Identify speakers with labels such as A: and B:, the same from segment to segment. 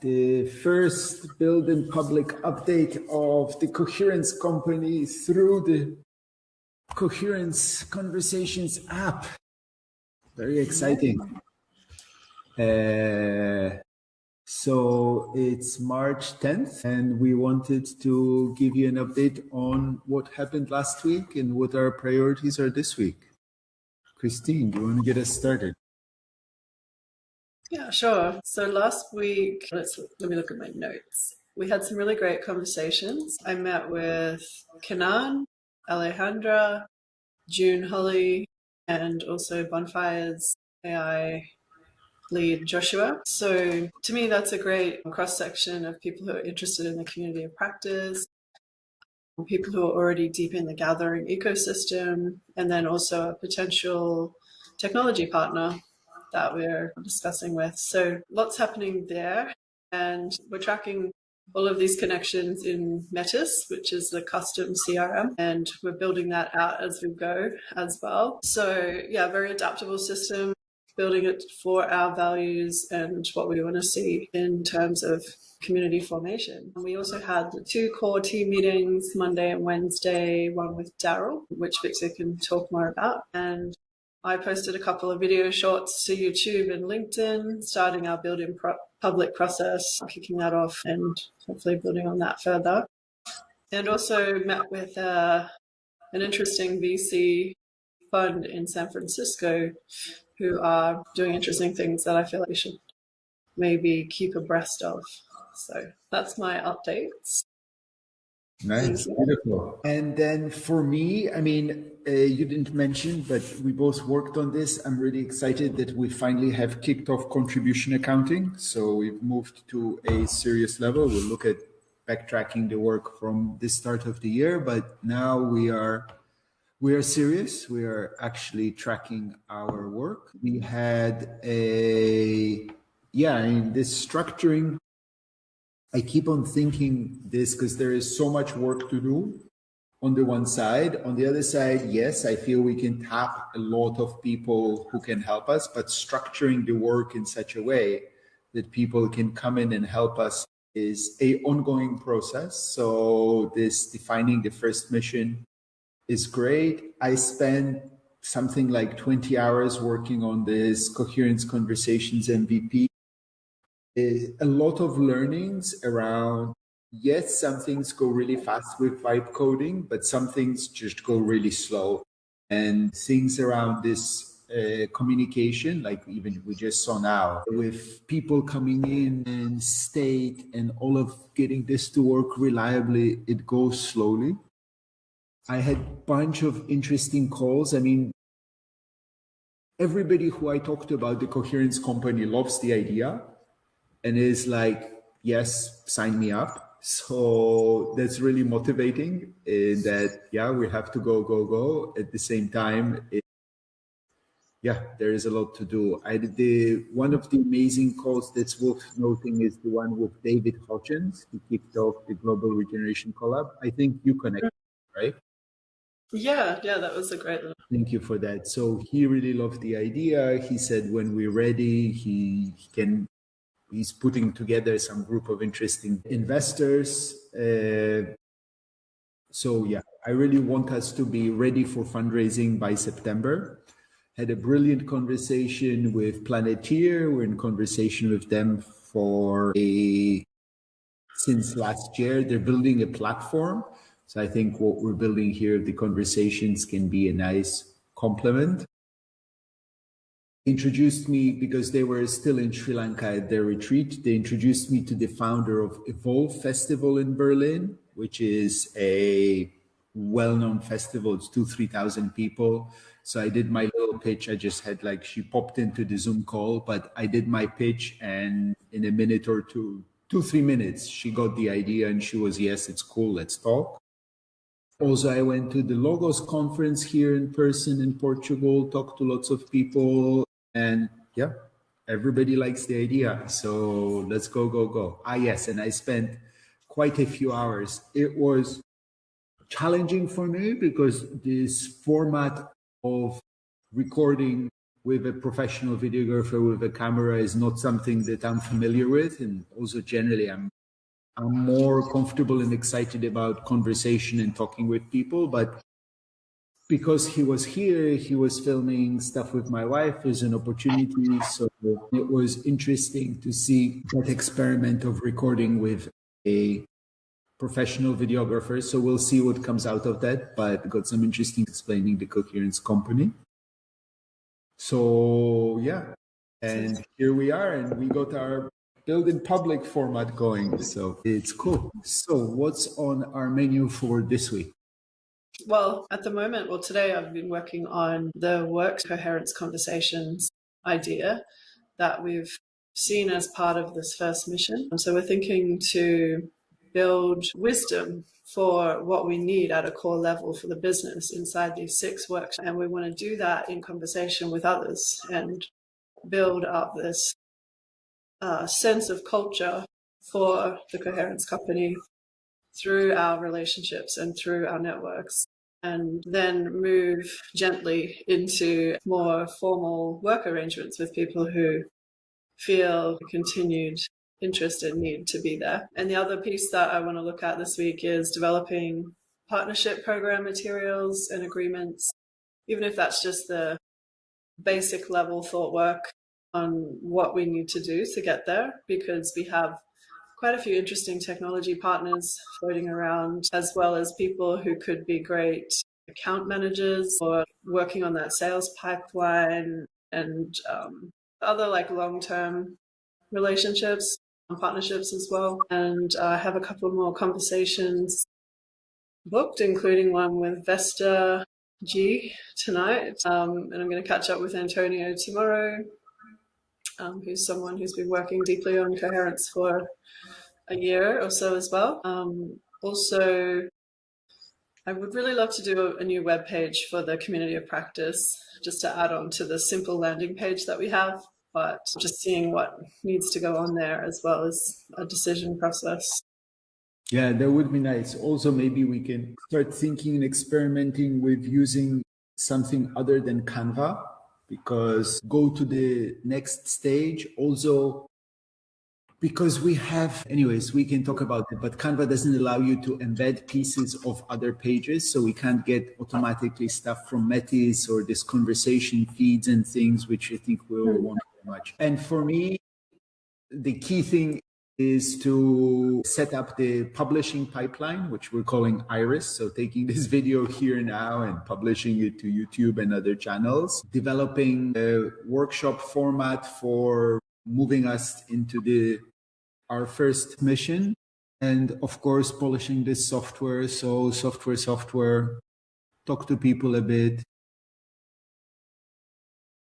A: the first build in public update of the Coherence Company through the Coherence Conversations app. Very exciting. So it's March 10th, and we wanted to give you an update on what happened last week and what our priorities are this week. Christine, do you want to get us started?
B: Yeah, sure. So last week, let me look at my notes. We had some really great conversations. I met with Kenan, Alejandra, June Holly, and also Bonfire's AI lead Joshua. So to me, that's a great cross-section of people who are interested in the community of practice, people who are already deep in the gathering ecosystem, and then also a potential technology partner that we're discussing with. So lots happening there. And we're tracking all of these connections in Metis, which is the custom CRM, and we're building that out as we go as well. So yeah, very adaptable system, building it for our values and what we want to see in terms of community formation. And we also had the 2 core team meetings, Monday and Wednesday, one with Daryl, which Victor can talk more about. And I posted a couple of video shorts to YouTube and LinkedIn, starting our building public process, kicking that off and hopefully building on that further. And also met with an interesting VC fund in San Francisco who are doing interesting things that I feel like we should maybe keep abreast of. So that's my updates.
A: Nice, beautiful. And then for me, I mean, you didn't mention, but we both worked on this. I'm really excited that we finally have kicked off contribution accounting. So we've moved to a serious level. We'll look at backtracking the work from the start of the year, but now we are serious. We are actually tracking our work. We had in this structuring, I keep on thinking this because there is so much work to do on the one side. On the other side, yes, I feel we can tap a lot of people who can help us, but structuring the work in such a way that people can come in and help us is an ongoing process. So this defining the first mission is great. I spent something like 20 hours working on this Coherence Conversations MVP. A lot of learnings around, yes, some things go really fast with vibe coding, but some things just go really slow. And things around this communication, like even we just saw now, with people coming in and state and all of getting this to work reliably, it goes slowly. I had a bunch of interesting calls. I mean, everybody who I talked about the Coherence Company loves the idea and is like, yes, sign me up. So that's really motivating in that, yeah, we have to go. At the same time, there is a lot to do. One of the amazing calls that's worth noting is the one with David Hutchins, who kicked off the Global Regeneration Collab. I think you connected, right?
B: Yeah, that was a great one.
A: Thank you for that. So he really loved the idea. He said when we're ready, he's putting together some group of interesting investors. So yeah, I really want us to be ready for fundraising by September. Had a brilliant conversation with Planeteer. We're in conversation with them since last year. They're building a platform. So I think what we're building here, the conversations, can be a nice complement. Introduced me, because they were still in Sri Lanka at their retreat, they introduced me to the founder of Evolve Festival in Berlin, which is a well-known festival. It's 2,000-3,000 people. So I did my little pitch. I just had she popped into the Zoom call, but I did my pitch, and in a minute or 2-3 minutes, she got the idea and she was, yes, it's cool, let's talk. Also, I went to the Logos conference here in person in Portugal, talked to lots of people, and yeah, everybody likes the idea. So let's go. Yes, and I spent quite a few hours. It was challenging for me because this format of recording with a professional videographer with a camera is not something that I'm familiar with. And also generally, I'm more comfortable and excited about conversation and talking with people. But because he was here, he was filming stuff with my wife as an opportunity. So it was interesting to see that experiment of recording with a professional videographer. So we'll see what comes out of that, but got some interesting explaining the Coherence Company. So yeah, and here we are, and we got our build in public format going. So it's cool. So what's on our menu for this week?
B: Well, at the moment, today I've been working on the Workstream Coherence Conversations idea that we've seen as part of this first mission. So we're thinking to build wisdom for what we need at a core level for the business inside these 6 workshops. And we want to do that in conversation with others and build up this sense of culture for the Coherence Company through our relationships and through our networks, and then move gently into more formal work arrangements with people who feel continued interest and need to be there. And the other piece that I want to look at this week is developing partnership program materials and agreements, even if that's just the basic level thought work on what we need to do to get there, because we have quite a few interesting technology partners floating around, as well as people who could be great account managers or working on that sales pipeline and other like long-term relationships and partnerships as well. And I have a couple more conversations booked, including one with Vesta G tonight. And I'm going to catch up with Antonio tomorrow, who's someone who's been working deeply on coherence for a year or so as well. Also, I would really love to do a new web page for the community of practice, just to add on to the simple landing page that we have, but just seeing what needs to go on there as well as a decision process.
A: Yeah, that would be nice. Also, maybe we can start thinking and experimenting with using something other than Canva, because go to the next stage. Also, because we have, anyways, we can talk about it, but Canva doesn't allow you to embed pieces of other pages. So we can't get automatically stuff from Metis or this conversation feeds and things, which I think we'll want very much. And for me, the key thing is to set up the publishing pipeline, which we're calling Iris. So taking this video here now and publishing it to YouTube and other channels, developing a workshop format for moving us into our first mission, and of course polishing this software. So software, talk to people a bit.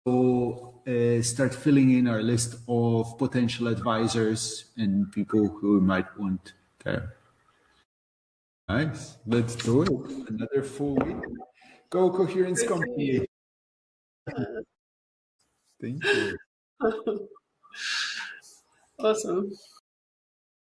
A: So start filling in our list of potential advisors and people who might want there. Nice, let's do it. Another full week. Go Coherence Company. Thank you.
B: Awesome.